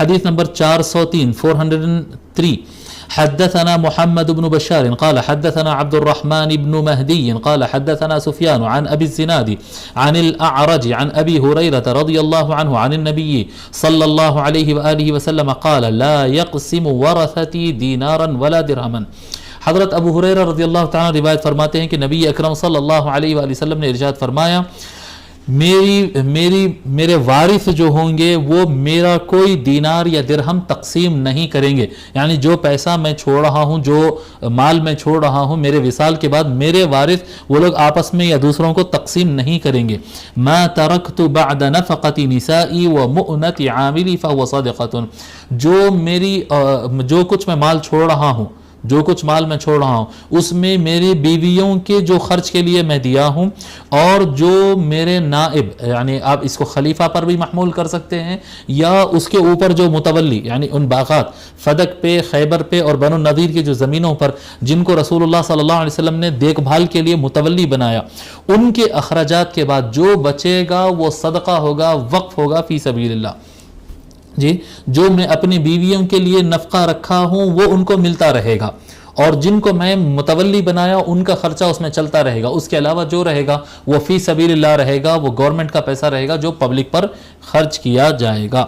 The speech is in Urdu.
حدیث نمبر 403 403 حدثنا محمد بن بشار قال حدثنا عبد الرحمن بن مهدي قال حدثنا سفيان عن أبي الزناد عن الأعرج عن أبي هريرة رضي الله عنه عن النبي صلى الله عليه وآله وسلم قال لا يقسم ورثتي دينارا ولا درهما. حضرت ابو ہریرہ رضی اللہ تعالیٰ روایت فرماتے ہیں کہ نبی اکرم صلی اللہ علیہ وآلہ وسلم نے ارشاد فرمایا میرے وارث جو ہوں گے وہ میرا کوئی دینار یا درہم تقسیم نہیں کریں گے. یعنی جو پیسہ میں چھوڑ رہا ہوں، جو مال میں چھوڑ رہا ہوں، میرے وصال کے بعد میرے وارث وہ لوگ آپس میں یا دوسروں کو تقسیم نہیں کریں گے. ما ترکت بعد نفقت نسائی و مؤنت عاملی فهو صدقۃ. جو کچھ میں مال چھوڑ رہا ہوں، جو کچھ مال میں چھوڑ رہا ہوں اس میں میری بیویوں کے جو خرچ کے لیے میں دیا ہوں، اور جو میرے نائب، یعنی آپ اس کو خلیفہ پر بھی محمول کر سکتے ہیں، یا اس کے اوپر جو متولی، یعنی ان باغات فدق پہ، خیبر پہ اور بنو النضیر کی جو زمینوں پر جن کو رسول اللہ صلی اللہ علیہ وسلم نے دیکھ بھال کے لیے متولی بنایا، ان کے اخراجات کے بعد جو بچے گا وہ صدقہ ہوگا، وقف ہوگا فی سبیل اللہ. جی، جو میں اپنی بیویوں کے لیے نفقہ رکھا ہوں وہ ان کو ملتا رہے گا، اور جن کو میں متولی بنایا ان کا خرچہ اس میں چلتا رہے گا. اس کے علاوہ جو رہے گا وہ فی سبیل اللہ رہے گا، وہ گورنمنٹ کا پیسہ رہے گا جو پبلک پر خرچ کیا جائے گا.